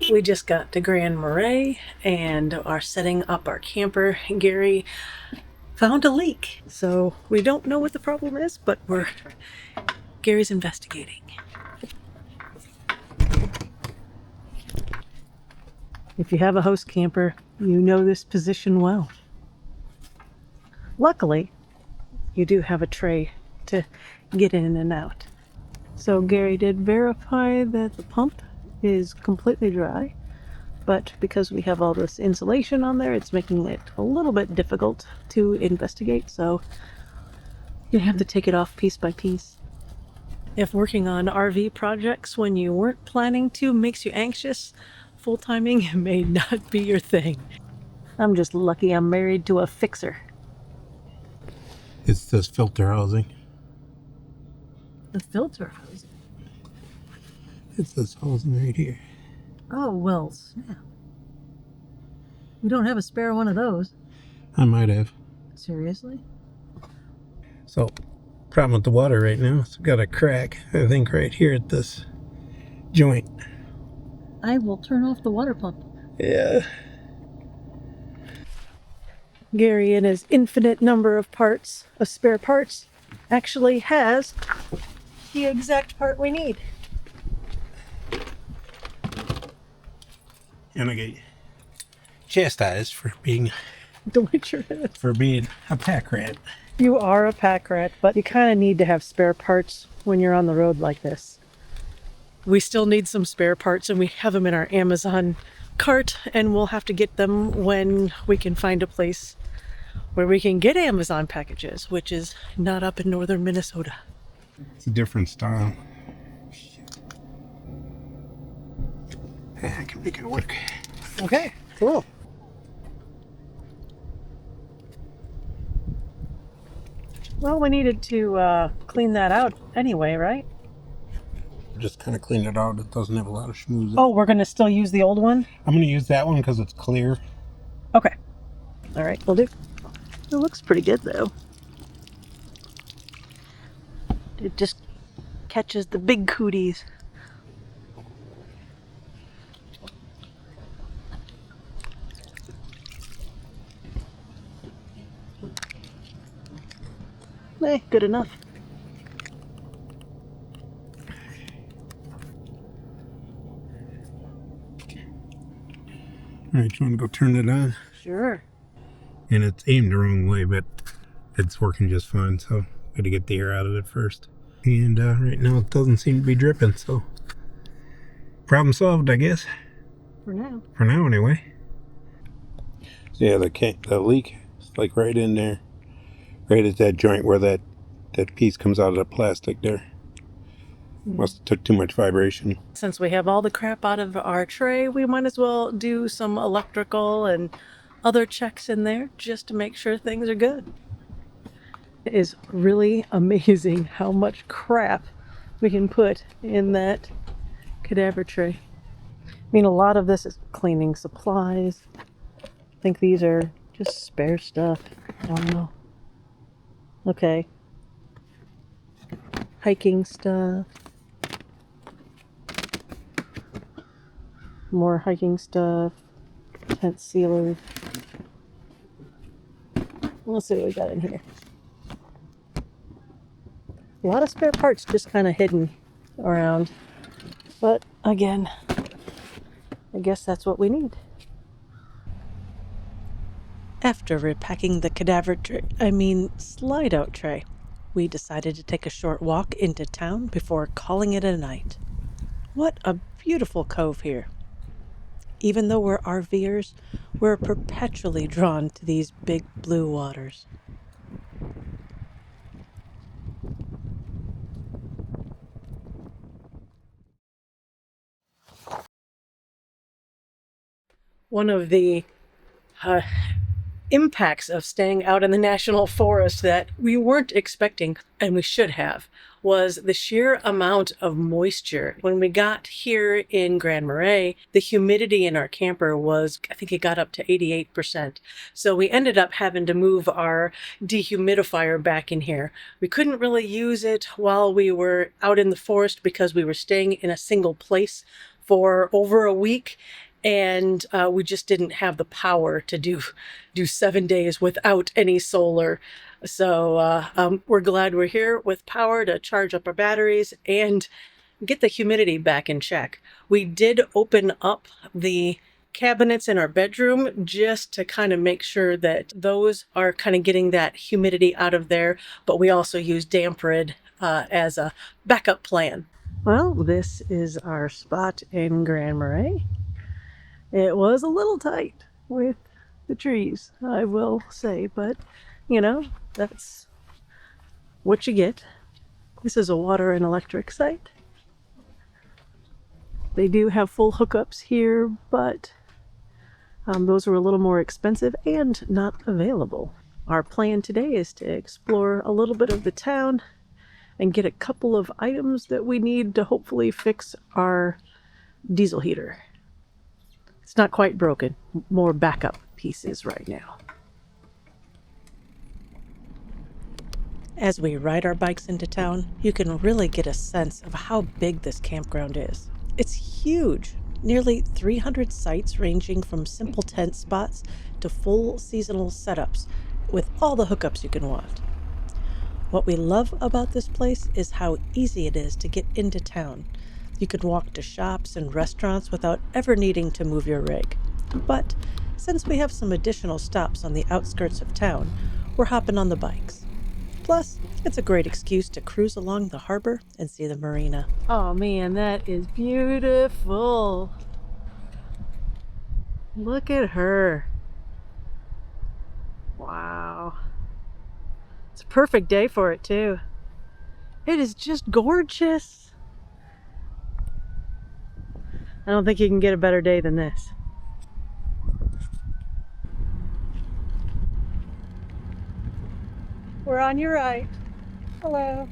We just got to Grand Marais and are setting up our camper. Gary found a leak, so we don't know what the problem is, but Gary's investigating. If you have a host camper, you know this position well. Luckily, you do have a tray to get in and out. So Gary did verify that the pump is completely dry, but because we have all this insulation on there, it's making it a little bit difficult to investigate, so you have to take it off piece by piece. If working on RV projects when you weren't planning to makes you anxious, full timing may not be your thing. I'm just lucky I'm married to a fixer. It's this filter housing. The filter housing? It's this housing right here. Oh, well, snap. We don't have a spare one of those. I might have. Seriously? So, problem with the water right now, it's got a crack, I think, right here at this joint. I will turn off the water pump. Yeah. Gary, in his infinite number of spare parts, actually has the exact part we need. And I get chastised for being a pack rat. You are a pack rat, but you kind of need to have spare parts when you're on the road like this. We still need some spare parts, and we have them in our Amazon cart, and we'll have to get them when we can find a place where we can get Amazon packages, which is not up in northern Minnesota. It's a different style. I can make it work. Okay, cool. Well, we needed to clean that out anyway, right? Just kind of clean it out. It doesn't have a lot of schmooze. Oh, we're going to still use the old one? I'm going to use that one because it's clear. Okay. All right, we'll do. It looks pretty good, though. It just catches the big cooties. Good enough. All right, you want to go turn it on? Sure. And it's aimed the wrong way, but it's working just fine, so got to get the air out of it first. And right now it doesn't seem to be dripping, so problem solved, I guess. For now. For now, anyway. So yeah, the leak is like right in there. Right at that joint where that piece comes out of the plastic there. Must have took too much vibration. Since we have all the crap out of our tray, we might as well do some electrical and other checks in there just to make sure things are good. It is really amazing how much crap we can put in that cadaver tray. I mean, a lot of this is cleaning supplies. I think these are just spare stuff. I don't know. Okay. Hiking stuff. More hiking stuff. Tent sealer. Let's see what we got in here. A lot of spare parts just kind of hidden around. But again, I guess that's what we need. After repacking the slide-out tray, we decided to take a short walk into town before calling it a night. What a beautiful cove here. Even though we're RVers, we're perpetually drawn to these big blue waters. One of the impacts of staying out in the national forest that we weren't expecting, and we should have, was the sheer amount of moisture. When we got here in Grand Marais, the humidity in our camper was, I think it got up to 88%. So we ended up having to move our dehumidifier back in here. We couldn't really use it while we were out in the forest because we were staying in a single place for over a week, and we just didn't have the power to do 7 days without any solar. So we're glad we're here with power to charge up our batteries and get the humidity back in check. We did open up the cabinets in our bedroom just to kind of make sure that those are kind of getting that humidity out of there, but we also use damp rid as a backup plan. Well, this is our spot in Grand Marais. It was a little tight with the trees, I will say, but you know, that's what you get. This is a water and electric site. They do have full hookups here, but those are a little more expensive and not available. Our plan today is to explore a little bit of the town and get a couple of items that we need to hopefully fix our diesel heater. It's not quite broken, more backup pieces right now. As we ride our bikes into town, you can really get a sense of how big this campground is. It's huge, nearly 300 sites ranging from simple tent spots to full seasonal setups with all the hookups you can want. What we love about this place is how easy it is to get into town. You can walk to shops and restaurants without ever needing to move your rig. But since we have some additional stops on the outskirts of town, we're hopping on the bikes. Plus, it's a great excuse to cruise along the harbor and see the marina. Oh man, that is beautiful. Look at her. Wow. It's a perfect day for it too. It is just gorgeous. I don't think you can get a better day than this. We're on your right. Hello.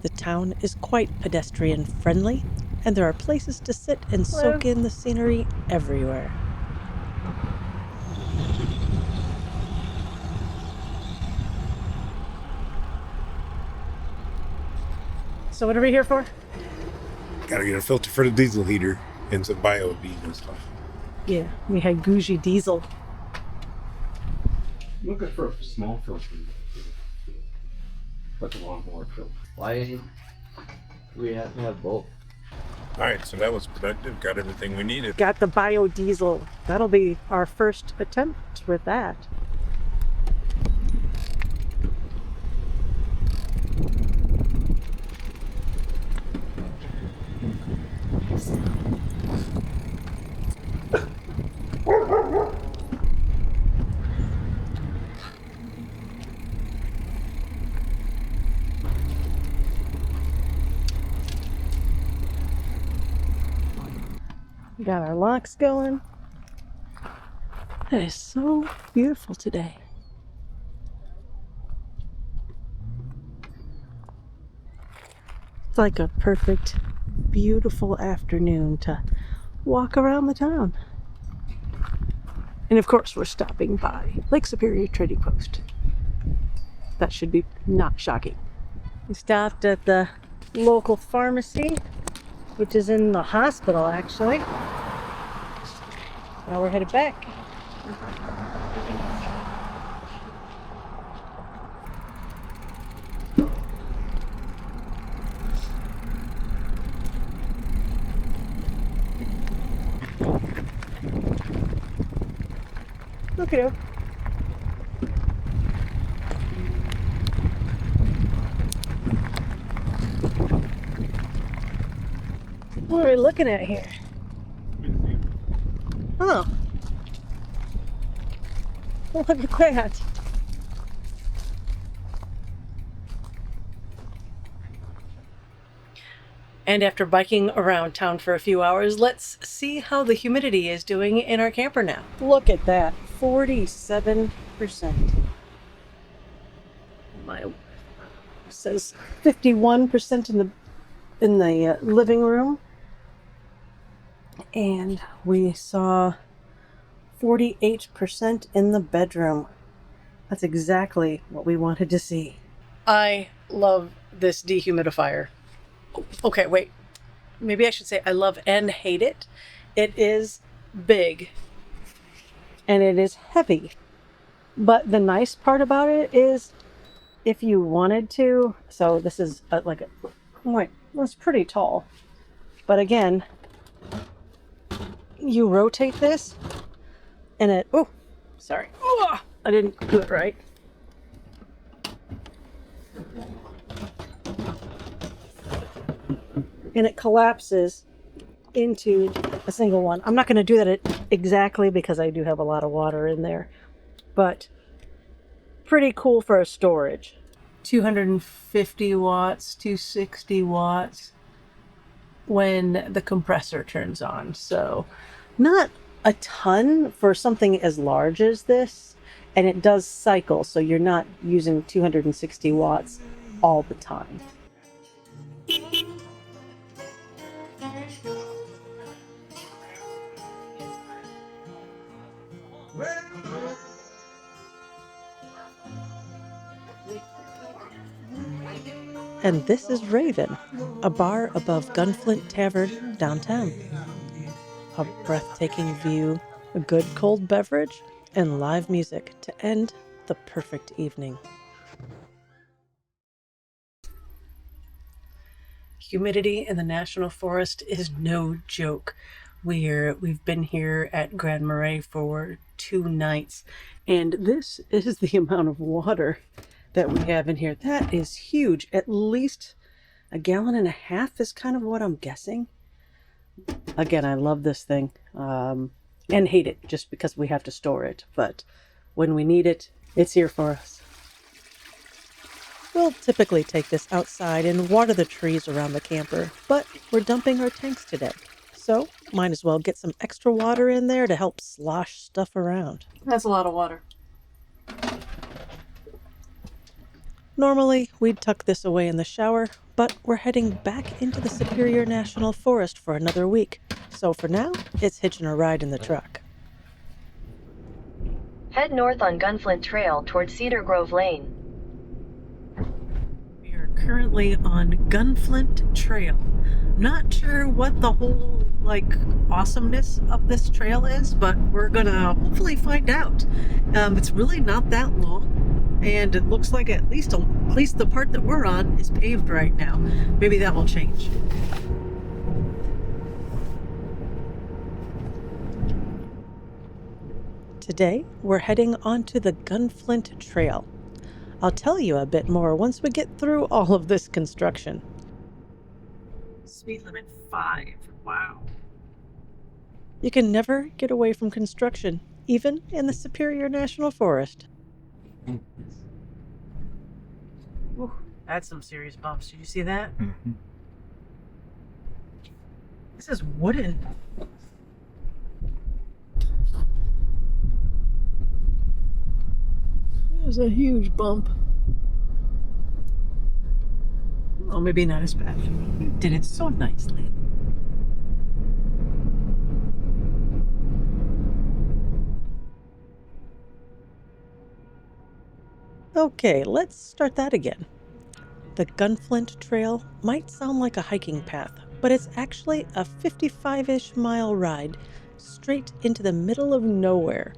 The town is quite pedestrian friendly, and there are places to sit and soak in the scenery everywhere. So what are we here for? Gotta get a filter for the diesel heater and some biodiesel and stuff. Yeah, we had Gougie diesel. Looking for a small filter, but the lawnmower filter. Why do we have to have both? All right, so that was productive. Got everything we needed. Got the biodiesel. That'll be our first attempt with that. Got our locks going. That is so beautiful today. It's like a perfect, beautiful afternoon to walk around the town. And of course, we're stopping by Lake Superior Trading Post. That should be not shocking. We stopped at the local pharmacy, which is in the hospital actually. Now we're headed back. Look at him. What are we looking at here? Oh. Look at that. And after biking around town for a few hours, let's see how the humidity is doing in our camper now. Look at that, 47%. My says 51% in the living room. And we saw 48% in the bedroom. That's exactly what we wanted to see. I love this dehumidifier. Okay, wait. Maybe I should say I love and hate it. It is big and it is heavy. But the nice part about it is if you wanted to, so this is wait, it's pretty tall. But again, you rotate this and it, oh, sorry. Oh, I didn't do it right. And it collapses into a single one. I'm not going to do that exactly because I do have a lot of water in there, but pretty cool for a storage. 250 watts, 260 watts when the compressor turns on. So not a ton for something as large as this, and it does cycle, so you're not using 260 watts all the time. And this is Raven, a bar above Gunflint Tavern downtown. A breathtaking view, a good cold beverage, and live music to end the perfect evening. Humidity in the National Forest is no joke. We've been here at Grand Marais for 2 nights, and this is the amount of water that we have in here. That is huge. At least 1.5 gallons is kind of what I'm guessing. Again, I love this thing and hate it just because we have to store it. But when we need it, it's here for us. We'll typically take this outside and water the trees around the camper, but we're dumping our tanks today. So might as well get some extra water in there to help slosh stuff around. That's a lot of water. Normally, we'd tuck this away in the shower, but we're heading back into the Superior National Forest for another week. So for now, it's hitching a ride in the truck. Head north on Gunflint Trail toward Cedar Grove Lane. We are currently on Gunflint Trail. Not sure what the whole, awesomeness of this trail is, but we're gonna hopefully find out. It's really not that long. And it looks like at least the part that we're on is paved right now. Maybe that will change. Today, we're heading onto the Gunflint Trail. I'll tell you a bit more once we get through all of this construction. Speed limit 5. Wow. You can never get away from construction, even in the Superior National Forest. Ooh, that's some serious bumps. Did you see that? Mm-hmm. This is wooden. There's a huge bump. Oh, maybe not as bad. You did it so nicely. Okay, let's start that again. The Gunflint Trail might sound like a hiking path, but it's actually a 55-ish mile ride straight into the middle of nowhere,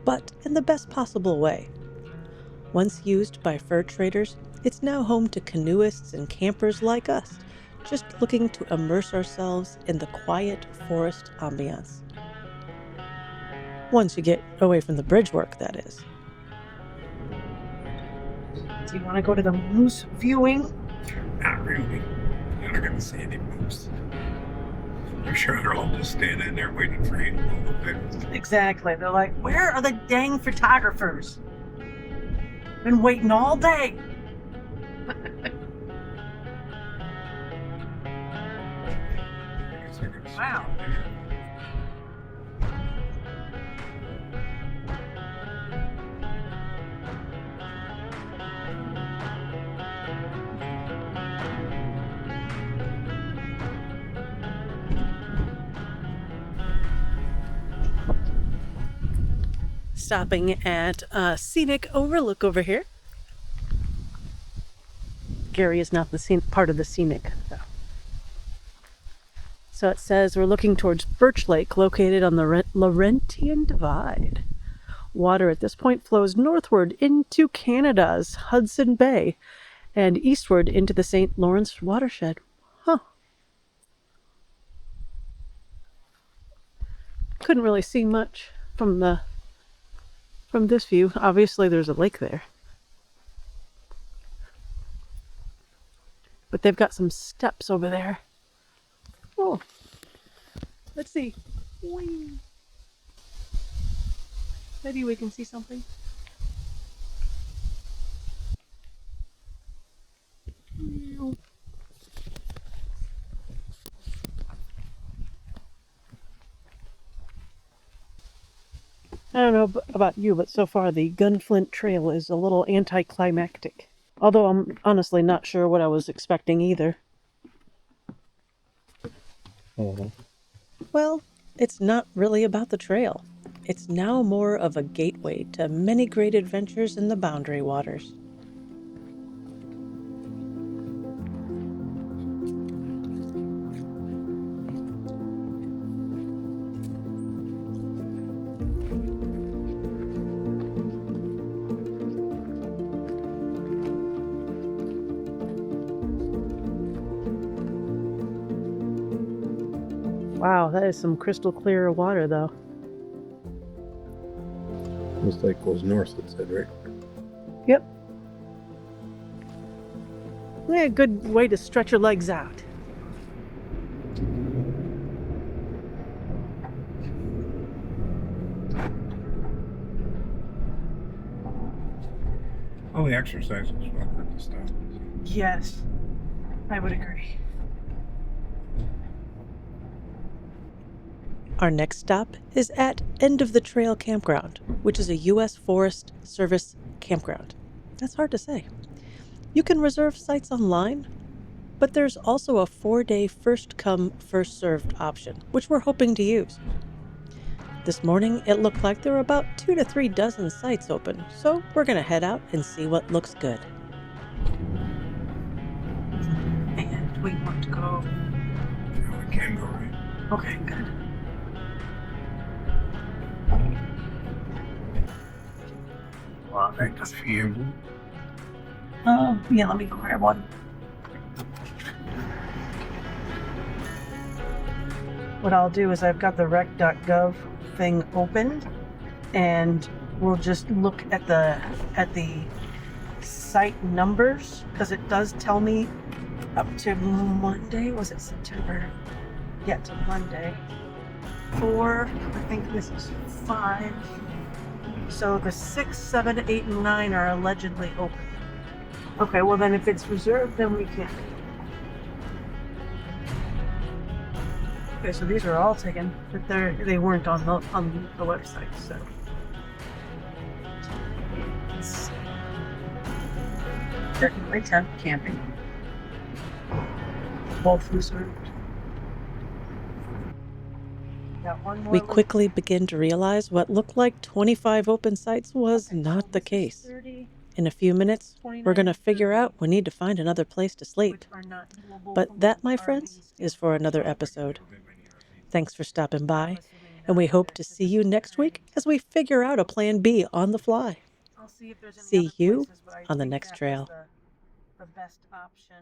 but in the best possible way. Once used by fur traders, it's now home to canoeists and campers like us, just looking to immerse ourselves in the quiet forest ambiance. Once you get away from the bridge work, that is. Do you want to go to the moose viewing? Not really. You're not going to see any moose. I'm sure they're all just standing there waiting for you to move a bit. Exactly. They're like, where are the dang photographers? Been waiting all day. Wow. Stopping at a scenic overlook over here. Gary is not the part of the scenic, though. So it says we're looking towards Birch Lake, located on the Laurentian Divide. Water at this point flows northward into Canada's Hudson Bay and eastward into the St. Lawrence watershed. Huh. Couldn't really see much from this view. Obviously there's a lake there. But they've got some steps over there. Oh. Let's see. Whee. Maybe we can see something. I don't know about you, but so far the Gunflint Trail is a little anticlimactic. Although I'm honestly not sure what I was expecting either. Well, it's not really about the trail. It's now more of a gateway to many great adventures in the Boundary Waters. Wow, that is some crystal clear water, though. Looks like goes north, it said, right? Yep. Yeah, a good way to stretch your legs out. All the exercise was well worth the stop. Yes, I would agree. Our next stop is at End of the Trail Campground, which is a U.S. Forest Service campground. That's hard to say. You can reserve sites online, but there's also a 4-day first-come, first-served option, which we're hoping to use. This morning, it looked like there were about 2 to 3 dozen sites open, so we're going to head out and see what looks good. And we want to go... Yeah, we can go right. Okay, good. Well, Right, a few. yeah, let me go grab one. What I'll do is I've got the rec.gov thing open, and we'll just look at the site numbers, because it does tell me up to Monday. Was it September? Yeah, to Monday. 4, I think this is 5. So the 6, 7, 8, and 9 are allegedly open. Okay, well then if it's reserved, then we can. Okay, so these are all taken, but they weren't on the website, so. Definitely tent camping. Both reserved. We quickly begin to realize what looked like 25 open sites was not the case. In a few minutes, we're going to figure out we need to find another place to sleep. But that, my friends, is for another episode. Thanks for stopping by, and we hope to see you next week as we figure out a plan B on the fly. See you on the next trail. The best option.